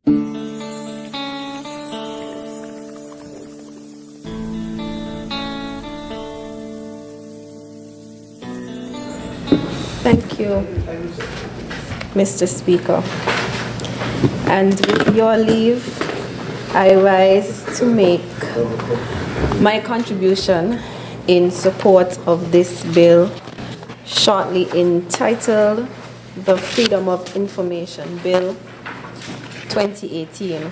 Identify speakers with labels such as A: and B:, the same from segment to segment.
A: Thank you, Mr. Speaker. And with your leave, I rise to make my contribution in support of this bill, shortly entitled the Freedom of Information Bill 2018.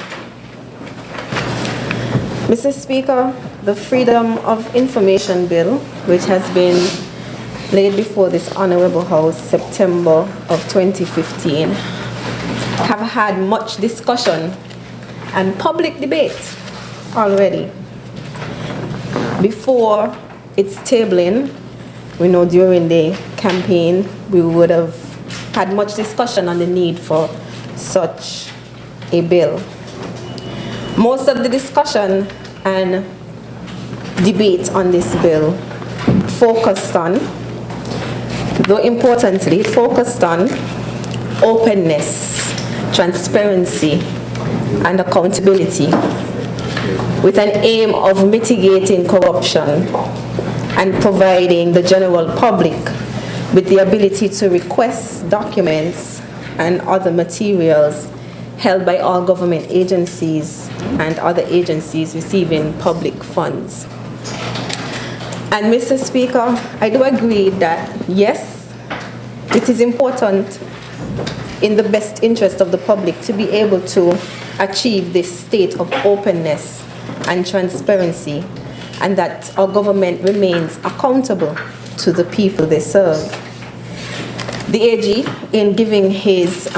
A: Mr. Speaker, the Freedom of Information Bill, which has been laid before this Honorable House September of 2015, have had much discussion and public debate already. Before its tabling, we know during the campaign, we would have had much discussion on the need for such a bill. Most of the discussion and debate on this bill focused on, though importantly, focused on openness, transparency, and accountability, with an aim of mitigating corruption and providing the general public with the ability to request documents and other materials held by all government agencies and other agencies receiving public funds. And Mr. Speaker, I do agree that yes, it is important in the best interest of the public to be able to achieve this state of openness and transparency, and that our government remains accountable to the people they serve. The AG, in giving his,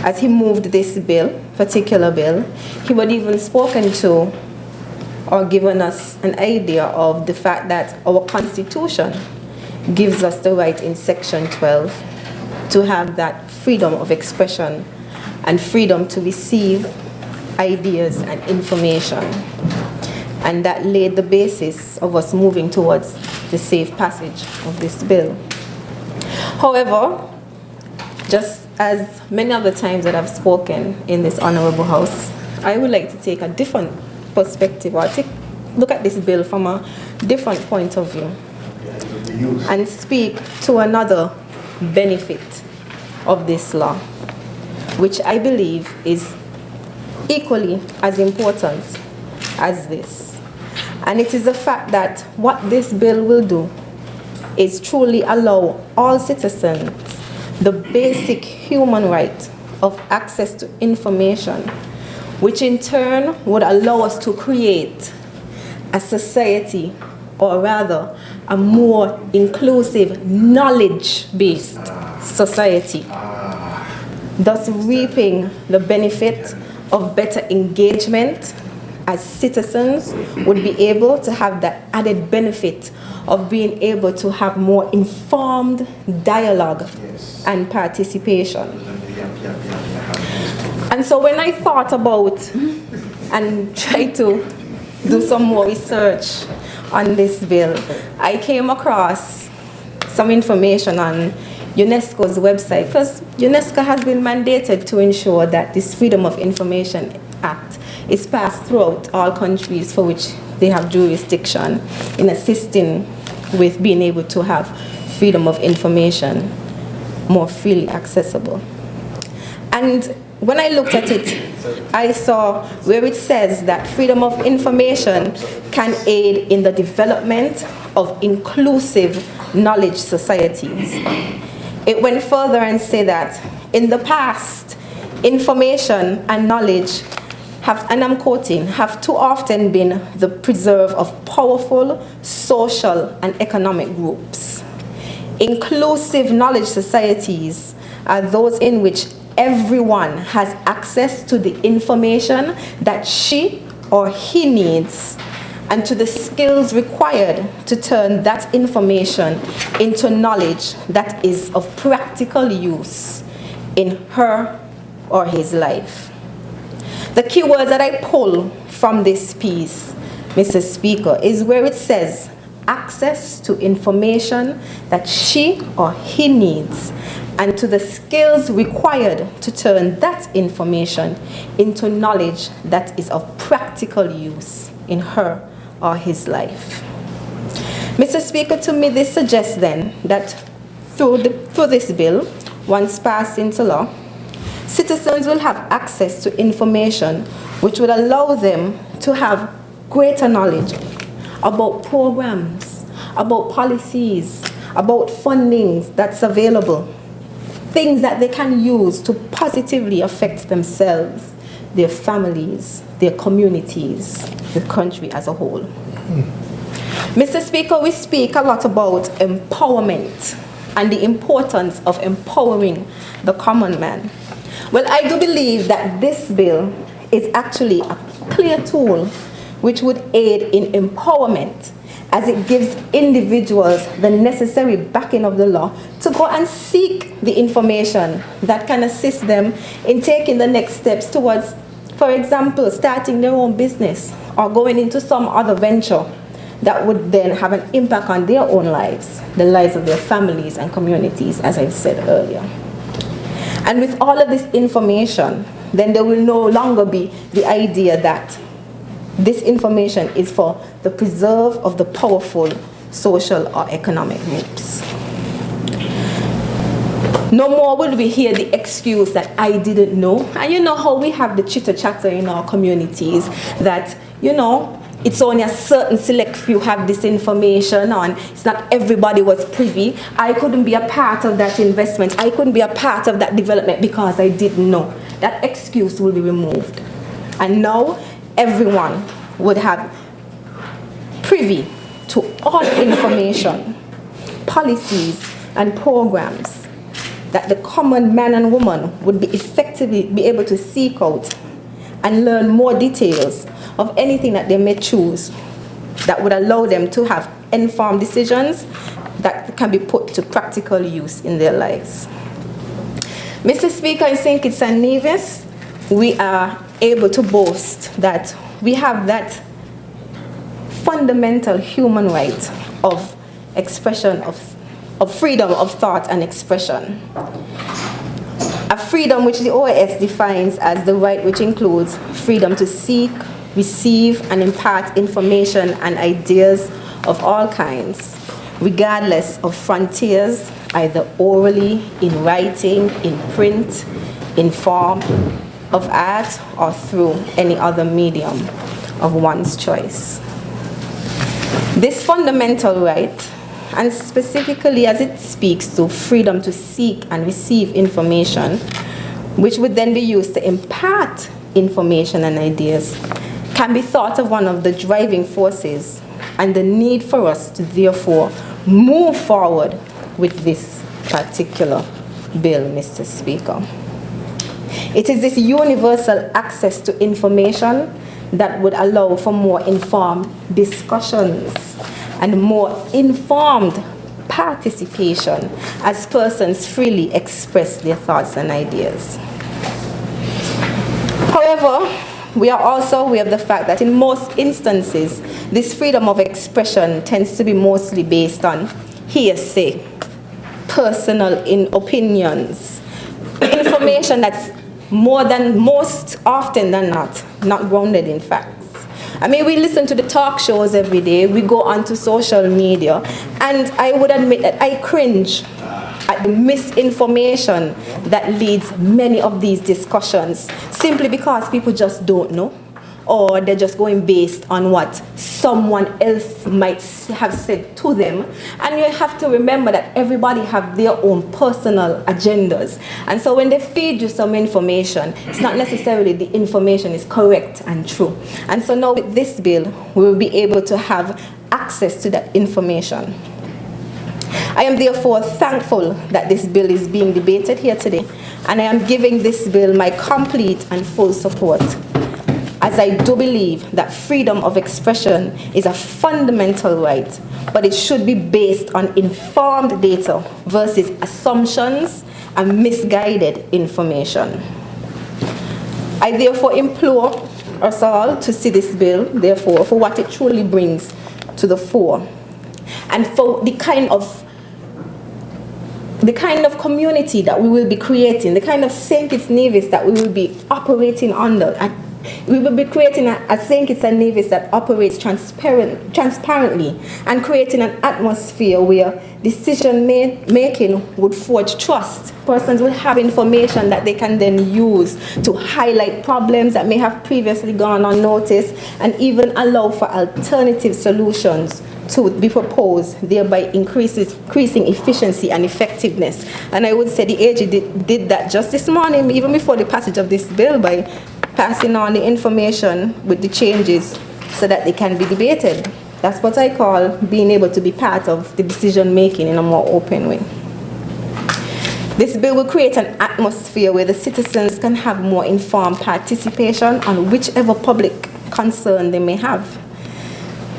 A: as he moved this particular bill, he would even spoken to or given us an idea of the fact that our Constitution gives us the right in Section 12 to have that freedom of expression and freedom to receive ideas and information. And that laid the basis of us moving towards the safe passage of this bill. However, just as many other times that I've spoken in this Honorable House, I would like to take a different perspective, or look at this bill from a different point of view and speak to another benefit of this law, which I believe is equally as important as this. And it is the fact that what this bill will do is truly allow all citizens the basic human right of access to information, which in turn would allow us to create a society, or rather a more inclusive, knowledge-based society, thus reaping the benefit of better engagement, as citizens would be able to have that added benefit of being able to have more informed dialogue and participation. And so when I thought about and tried to do some more research on this bill, I came across some information on UNESCO's website, because UNESCO has been mandated to ensure that this Freedom of Information Act is passed throughout all countries for which they have jurisdiction in assisting with being able to have freedom of information more freely accessible. And when I looked at it, I saw where it says that freedom of information can aid in the development of inclusive knowledge societies. It went further and said that in the past, information and knowledge have, and I'm quoting, have too often been the preserve of powerful social and economic groups. Inclusive knowledge societies are those in which everyone has access to the information that she or he needs and to the skills required to turn that information into knowledge that is of practical use in her or his life. The key words that I pull from this piece, Mr. Speaker, is where it says access to information that she or he needs and to the skills required to turn that information into knowledge that is of practical use in her or his life. Mr. Speaker, to me this suggests then that through this bill, once passed into law, citizens will have access to information which would allow them to have greater knowledge about programs, about policies, about fundings that's available, things that they can use to positively affect themselves, their families, their communities, the country as a whole. Mr. Speaker, we speak a lot about empowerment and the importance of empowering the common man. Well, I do believe that this bill is actually a clear tool which would aid in empowerment, as it gives individuals the necessary backing of the law to go and seek the information that can assist them in taking the next steps towards, for example, starting their own business or going into some other venture that would then have an impact on their own lives, the lives of their families and communities, as I said earlier. And with all of this information, then there will no longer be the idea that this information is for the preserve of the powerful social or economic groups. No more will we hear the excuse that I didn't know. And you know how we have the chitter-chatter in our communities that, it's only a certain select few have this information on. It's not everybody was privy. I couldn't be a part of that investment. I couldn't be a part of that development because I didn't know. That excuse will be removed. And now everyone would have privy to all information, policies, and programs that the common man and woman would be effectively be able to seek out and learn more details of anything that they may choose that would allow them to have informed decisions that can be put to practical use in their lives. Mr. Speaker, in St. Kitts and Nevis, we are able to boast that we have that fundamental human right of expression, of freedom of thought and expression. A freedom which the OAS defines as the right which includes freedom to seek, receive, and impart information and ideas of all kinds, regardless of frontiers, either orally, in writing, in print, in form of art, or through any other medium of one's choice. This fundamental right, and specifically as it speaks to freedom to seek and receive information, which would then be used to impart information and ideas, can be thought of one of the driving forces and the need for us to therefore move forward with this particular bill, Mr. Speaker. It is this universal access to information that would allow for more informed discussions and more informed participation as persons freely express their thoughts and ideas. However, we are also aware of the fact that in most instances, this freedom of expression tends to be mostly based on hearsay, personal opinions, information that's most often than not grounded in facts. I mean, we listen to the talk shows every day, we go onto social media, and I would admit that I cringe at the misinformation that leads many of these discussions, simply because people just don't know, or they're just going based on what someone else might have said to them. And you have to remember that everybody have their own personal agendas. And so when they feed you some information, it's not necessarily the information is correct and true. And so now with this bill, we will be able to have access to that information. I am therefore thankful that this bill is being debated here today, and I am giving this bill my complete and full support, as I do believe that freedom of expression is a fundamental right, but it should be based on informed data versus assumptions and misguided information. I therefore implore us all to see this bill, therefore, for what it truly brings to the fore, and for the kind of the kind of community that we will be creating, the kind of St. Kitts Nevis that we will be operating under. We will be creating a St. Kitts and Nevis that operates transparently and creating an atmosphere where decision making would forge trust. Persons will have information that they can then use to highlight problems that may have previously gone unnoticed and even allow for alternative solutions to be proposed, thereby increasing efficiency and effectiveness. And I would say the AG did that just this morning, even before the passage of this bill, by passing on the information with the changes so that they can be debated. That's what I call being able to be part of the decision making in a more open way. This bill will create an atmosphere where the citizens can have more informed participation on whichever public concern they may have.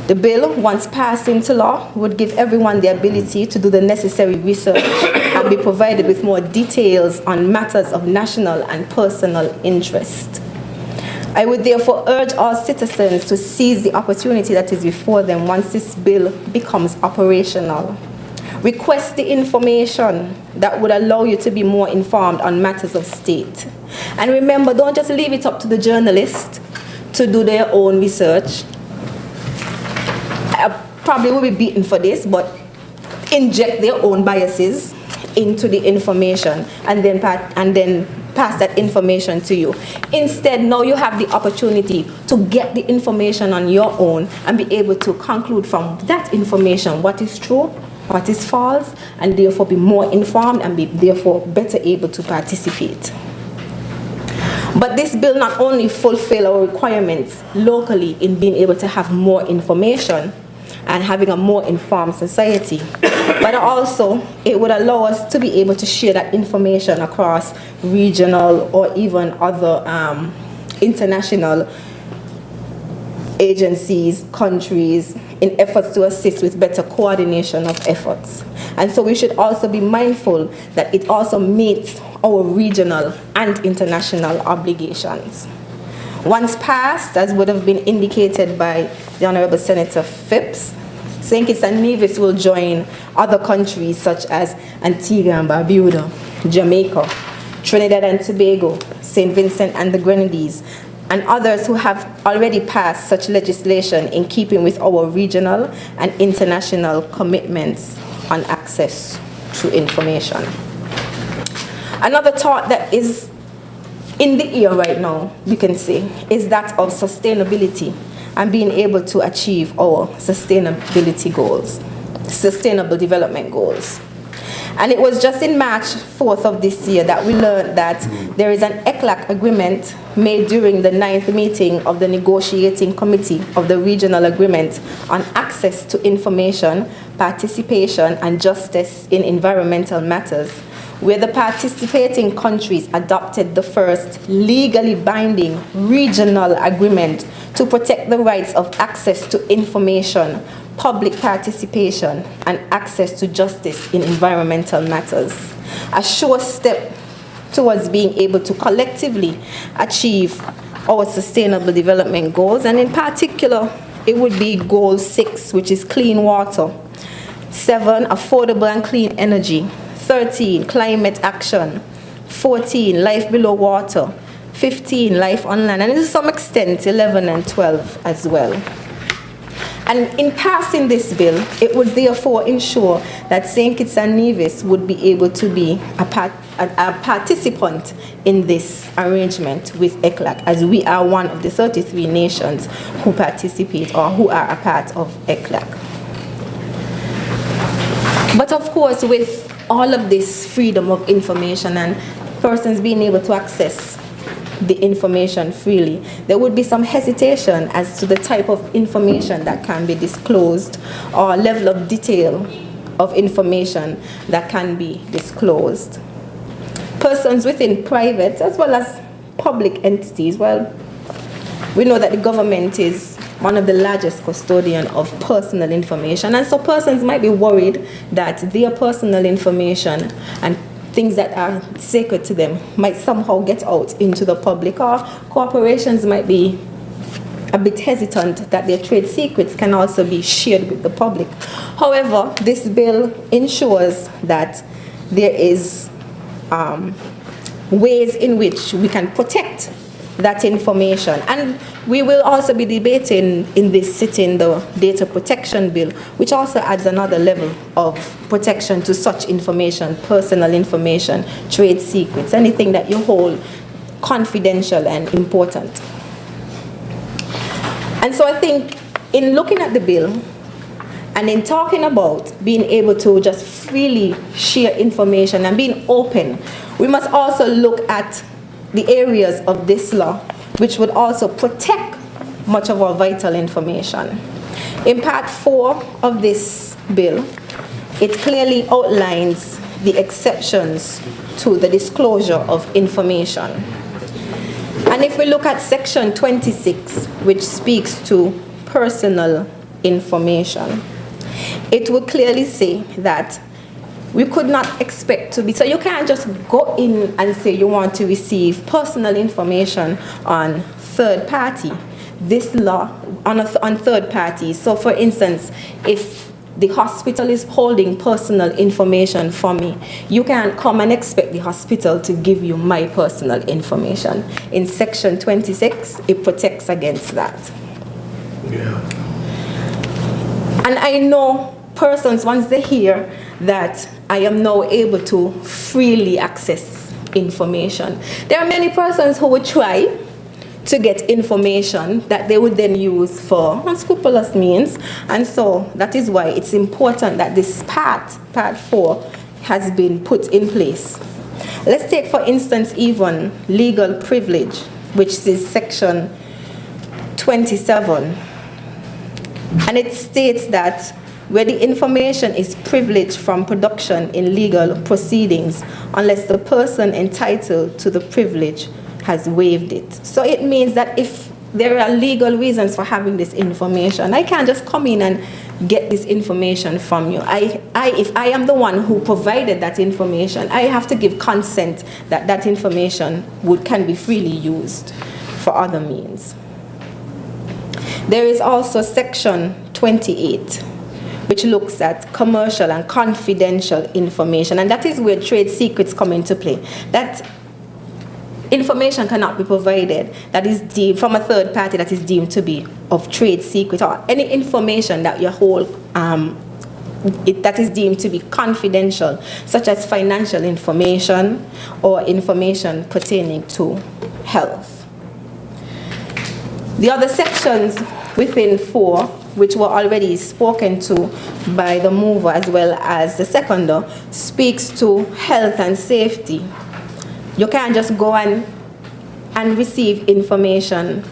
A: The bill, once passed into law, would give everyone the ability to do the necessary research and be provided with more details on matters of national and personal interest. I would therefore urge all citizens to seize the opportunity that is before them once this bill becomes operational. Request the information that would allow you to be more informed on matters of state. And remember, don't just leave it up to the journalists to do their own research. I probably will be beaten for this, but inject their own biases into the information and then pass that information to you. Instead, now you have the opportunity to get the information on your own and be able to conclude from that information what is true, what is false, and therefore be more informed and be therefore better able to participate. But this bill not only fulfills our requirements locally in being able to have more information and having a more informed society, but also it would allow us to be able to share that information across regional or even other international agencies, countries, in efforts to assist with better coordination of efforts. And so we should also be mindful that it also meets our regional and international obligations. Once passed, as would have been indicated by the Honorable Senator Phipps, St. Kitts and Nevis will join other countries such as Antigua and Barbuda, Jamaica, Trinidad and Tobago, St. Vincent and the Grenadines, and others who have already passed such legislation in keeping with our regional and international commitments on access to information. Another thought that is in the air right now, you can say, is that of sustainability and being able to achieve our sustainability goals, sustainable development goals. And it was just in March 4th of this year that we learned that there is an ECLAC agreement made during the 9th meeting of the negotiating committee of the regional agreement on access to information, participation, and justice in environmental matters, where the participating countries adopted the first legally binding regional agreement to protect the rights of access to information, public participation, and access to justice in environmental matters. A sure step towards being able to collectively achieve our sustainable development goals, and in particular, it would be goal 6, which is clean water, 7, affordable and clean energy, 13, climate action, 14, life below water, 15, life on land, and to some extent 11 and 12 as well. And in passing this bill, it would therefore ensure that St. Kitts and Nevis would be able to be a participant in this arrangement with ECLAC, as we are one of the 33 nations who participate or who are a part of ECLAC. But of course, with all of this freedom of information and persons being able to access the information freely, there would be some hesitation as to the type of information that can be disclosed or level of detail of information that can be disclosed. Persons within private as well as public entities, well, we know that the government is one of the largest custodian of personal information, and so persons might be worried that their personal information and things that are sacred to them might somehow get out into the public, or corporations might be a bit hesitant that their trade secrets can also be shared with the public. However, this bill ensures that there is ways in which we can protect that information. And we will also be debating in this sitting the data protection bill, which also adds another level of protection to such information, personal information, trade secrets, anything that you hold confidential and important. And so I think in looking at the bill and in talking about being able to just freely share information and being open, we must also look at the areas of this law which would also protect much of our vital information. In Part 4 of this bill, it clearly outlines the exceptions to the disclosure of information. And if we look at Section 26, which speaks to personal information, it will clearly say that we could not expect to be, so you can't just go in and say you want to receive personal information on third party. This law on third parties. So for instance, if the hospital is holding personal information for me, you can't come and expect the hospital to give you my personal information. In Section 26, it protects against that.
B: Yeah.
A: And I know persons, once they hear that I am now able to freely access information, there are many persons who would try to get information that they would then use for unscrupulous means. And so that is why it's important that this part 4, has been put in place. Let's take, for instance, even legal privilege, which is Section 27. And it states that where the information is privileged from production in legal proceedings unless the person entitled to the privilege has waived it. So it means that if there are legal reasons for having this information, I can't just come in and get this information from you. If I am the one who provided that information, I have to give consent that that information can be freely used for other means. There is also Section 28, which looks at commercial and confidential information, and that is where trade secrets come into play. That information cannot be provided that is deemed from a third party that is deemed to be of trade secret, or any information that you hold that is deemed to be confidential, such as financial information or information pertaining to health. The other sections within 4, which were already spoken to by the mover as well as the seconder, speaks to health and safety. You can't just go and receive information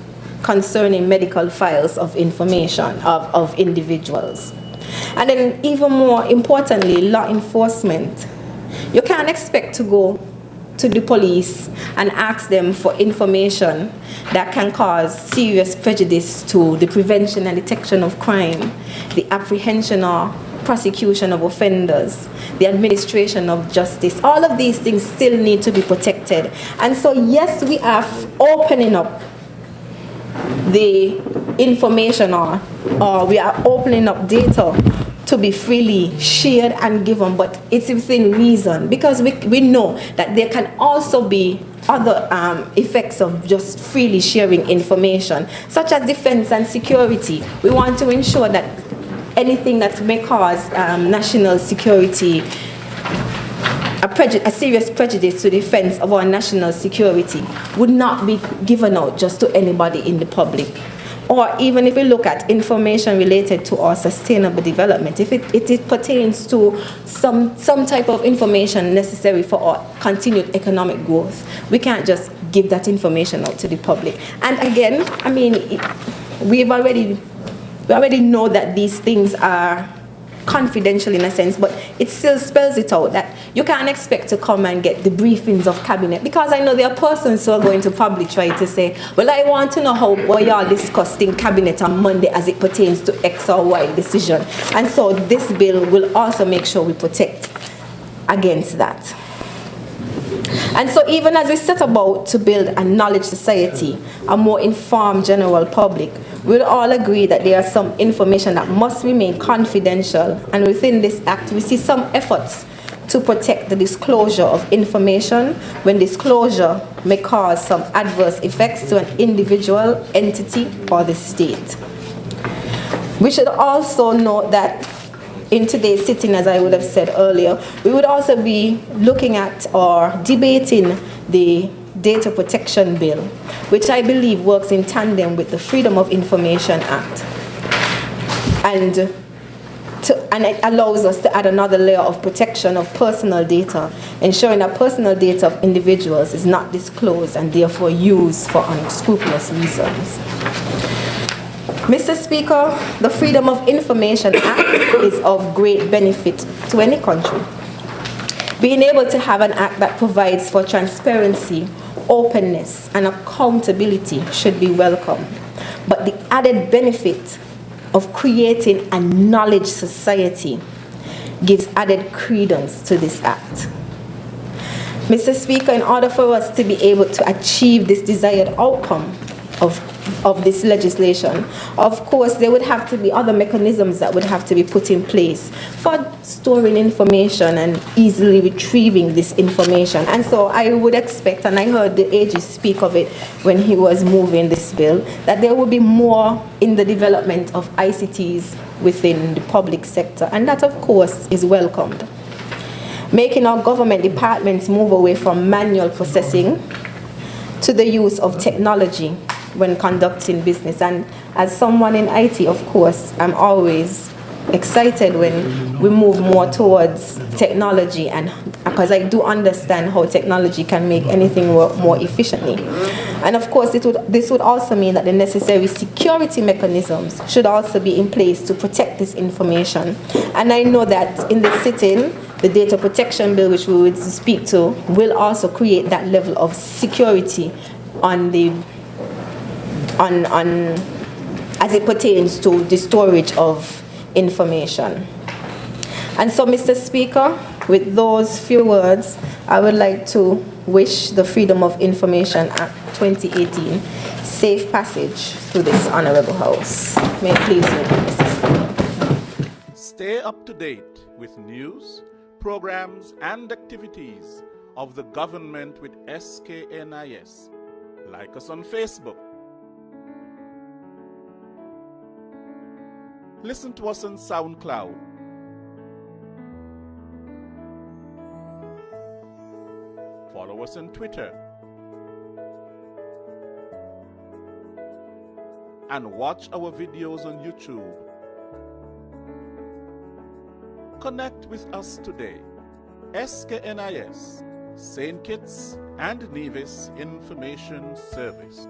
A: concerning medical files of information of individuals. And then even more importantly, law enforcement. You can't expect to go to the police and ask them for information that can cause serious prejudice to the prevention and detection of crime, the apprehension or prosecution of offenders, the administration of justice. All of these things still need to be protected. And so yes, we are opening up the information or we are opening up data to be freely shared and given, but it's within reason, because we know that there can also be other effects of just freely sharing information, such as defense and security. We want to ensure that anything that may cause national security, a serious prejudice to the defense of our national security, would not be given out just to anybody in the public. Or even if we look at information related to our sustainable development, if it pertains to some type of information necessary for our continued economic growth, we can't just give that information out to the public. And again, I mean, we already know that these things are confidential in a sense, but it still spells it out that you can't expect to come and get the briefings of cabinet, because I know there are persons who are going to probably try to say, well, I want to know what y'all discussed in cabinet on Monday as it pertains to X or Y decision. And so this bill will also make sure we protect against that. And so even as we set about to build a knowledge society, a more informed general public, we'll all agree that there are some information that must remain confidential. And within this act, we see some efforts to protect the disclosure of information when disclosure may cause some adverse effects to an individual, entity, or the state. We should also note that in today's sitting, as I would have said earlier, we would also be looking at or debating the Data Protection Bill, which I believe works in tandem with the Freedom of Information Act. And it allows us to add another layer of protection of personal data, ensuring that personal data of individuals is not disclosed and therefore used for unscrupulous reasons. Mr. Speaker, the Freedom of Information Act is of great benefit to any country. Being able to have an act that provides for transparency, openness, and accountability should be welcome. But the added benefit of creating a knowledge society gives added credence to this act. Mr. Speaker, in order for us to be able to achieve this desired outcome of this legislation, of course, there would have to be other mechanisms that would have to be put in place for storing information and easily retrieving this information. And so I would expect, and I heard the AG speak of it when he was moving this bill, that there will be more in the development of ICTs within the public sector, and that, of course, is welcomed. Making our government departments move away from manual processing to the use of technology when conducting business. And as someone in IT, of course, I'm always excited when we move more towards technology, and because I do understand how technology can make anything work more efficiently. And of course, this would also mean that the necessary security mechanisms should also be in place to protect this information. And I know that in the sitting, the Data Protection Bill, which we would speak to, will also create that level of security as it pertains to the storage of information. And so, Mr. Speaker, with those few words, I would like to wish the Freedom of Information Act 2018 safe passage through this honorable House. May it please you, Mr. Speaker.
B: Stay up to date with news, programs, and activities of the government with SKNIS. Like us on Facebook. Listen to us on SoundCloud. Follow us on Twitter. And watch our videos on YouTube. Connect with us today. SKNIS, St. Kitts and Nevis Information Service.